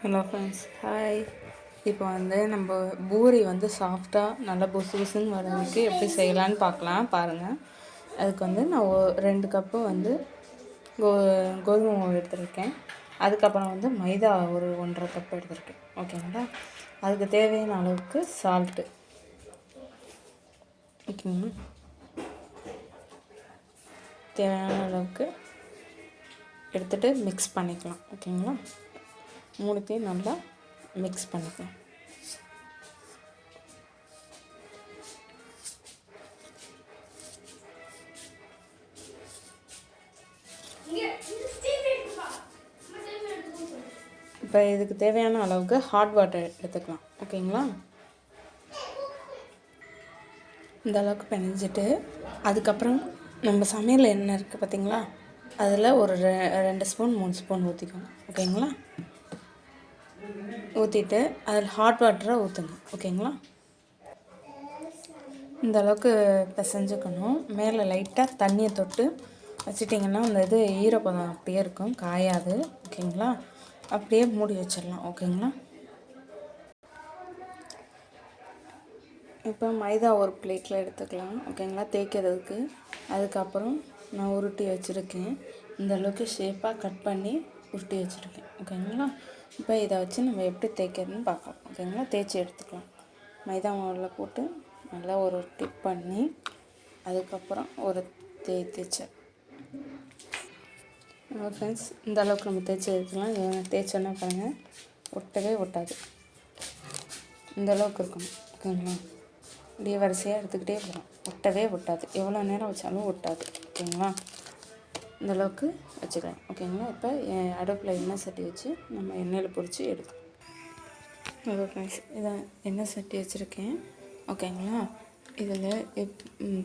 Hello friends, hi. இப்போ நம்ம பூரி சாஃப்டாக நல்லா புசு புசுன்னு வரதுக்கு எப்படி செய்யலான்னு பார்க்கலாம். பாருங்கள். அதுக்கு நான் 2 கப்பு கோதுமை மாவு எடுத்துருக்கேன். அதுக்கப்புறம் மைதா ஒரு 1.5 கப் எடுத்துருக்கேன். ஓகேங்களா? அதுக்கு தேவையான அளவுக்கு சால்ட்டு. ஓகேங்களா? தேவையான அளவுக்கு எடுத்துகிட்டு மிக்ஸ் பண்ணிக்கலாம். ஓகேங்களா? மூணுத்தையும் நல்லா மிக்ஸ் பண்ணிக்கலாம். இப்போ இதுக்கு தேவையான அளவுக்கு ஹாட் வாட்டர் எடுத்துக்கலாம். ஓகேங்களா? இந்த அளவுக்கு பிணைஞ்சிட்டு அதுக்கப்புறம் நம்ம சமையல் எண்ணெய் இருக்குது பார்த்திங்களா, அதில் ஒரு 2 ஸ்பூன் 3 ஸ்பூன் ஊற்றிக்கோங்க. ஓகேங்களா? ஊற்றிட்டு அதில் ஹாட் வாட்டரை ஊற்றுங்க. ஓகேங்களா? இந்த அளவுக்கு பிசைஞ்சுக்கணும். மேலே லைட்டாக தண்ணியை தொட்டு வச்சிட்டிங்கன்னா அந்த ஈரப்பதம் அப்படியே இருக்கும், காயாது. ஓகேங்களா? அப்படியே மூடி வச்சிடலாம். ஓகேங்களா? இப்போ மைதா ஒரு பிளேட்டில் எடுத்துக்கலாம். ஓகேங்களா? தேய்க்கிறதுக்கு. அதுக்கப்புறம் நான் உருட்டி வச்சுருக்கேன். இந்த அளவுக்கு ஷேப்பாக கட் பண்ணி உருட்டி வச்சுருக்கேன். ஓகேங்களா? இப்போ இதை வச்சு நம்ம எப்படி தேய்க்கிறதுன்னு பார்க்கலாம். ஓகேங்களா? தேய்ச்சி எடுத்துக்கலாம். மைதா மாவில் போட்டு நல்லா ஒரு டிப் பண்ணி அதுக்கப்புறம் ஒரு தேய்ச்சி. ஃப்ரெண்ட்ஸ், இந்த அளவுக்கு நம்ம தேய்ச்சி எடுத்துக்கலாம். தேய்ச்சோன்னா பாருங்கள், ஒட்டவே ஒட்டாது. இந்த அளவுக்கு இருக்கணும். ஓகேங்களா? அப்படியே வரிசையாக எடுத்துக்கிட்டே போகலாம். ஒட்டவே ஒட்டாது. எவ்வளோ நேரம் வச்சாலும் ஒட்டாது. ஓகேங்களா? இந்த அளவுக்கு வச்சுக்கலாம். ஓகேங்களா? இப்போ அடுப்பில் எண்ணெய் சட்டி வச்சு நம்ம எண்ணெயில் பொரித்து எடுக்கலாம். ஓகே ஃப்ரெண்ட்ஸ், இதை எண்ணெய் சட்டி வச்சுருக்கேன். ஓகேங்களா? இதில்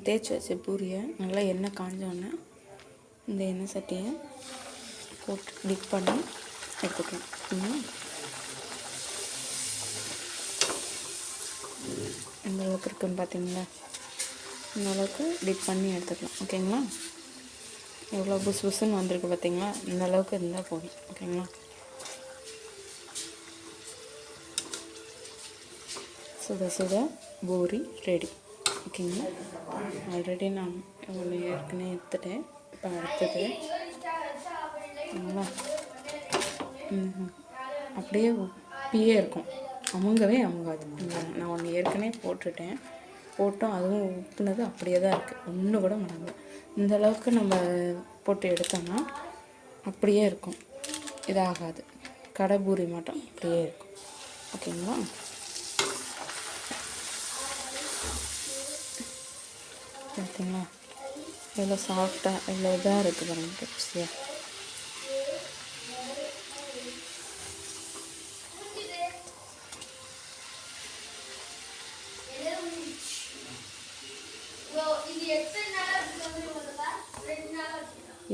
தேய்ச்சி வச்ச பூரியை நல்லா எண்ணெய் காஞ்சோன்னே இந்த எண்ணெய் சட்டியை போட்டு டிப் பண்ணி எடுத்துக்கலாம். ஓகேங்களா? இந்த அளவுக்கு இருக்குன்னு பார்த்தீங்களா? இந்த அளவுக்கு டிப் பண்ணி எடுத்துக்கலாம். ஓகேங்களா? எவ்வளோ புசு புசுன்னு வந்திருக்கு பார்த்தீங்களா? இந்த அளவுக்கு இருந்தால் போதும். ஓகேங்களா? சுட சுட பூரி ரெடி. ஓகேங்களா? ஆல்ரெடி நான் ஒன்று ஏற்கனவே எடுத்துட்டேன். இப்போ அடுத்தது அப்படியே உப்பியே இருக்கும், அமுங்கவே அமுங்காது. நான் ஒன்று ஏற்கனவே போட்டோம், அதுவும் உப்புனது அப்படியே தான் இருக்குது, ஒன்று கூட மடங்கு. இந்த அளவுக்கு நம்ம போட்டு எடுத்தோம்னா அப்படியே இருக்கும், இதாகாது. கடை பூரி மட்டும் அப்படியே இருக்கும். ஓகேங்களா? பார்த்தீங்களா எவ்வளோ சாஃப்டாக, எவ்வளோ இதாக இருக்குது பாருங்கள், கிறிஸ்பியாக.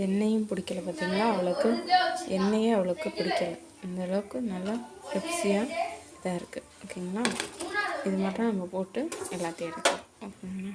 எண்ணெயும் பிடிக்கல பார்த்தீங்களா? எண்ணெயே அவ்வளோக்கு பிடிக்கல. இந்த அளவுக்கு நல்லா கிறிஸ்பியாக இதாக இருக்குது. ஓகேங்களா? இது மட்டும் நம்ம போட்டு எல்லாத்தையும் எடுக்கலாம். ஓகேங்களா?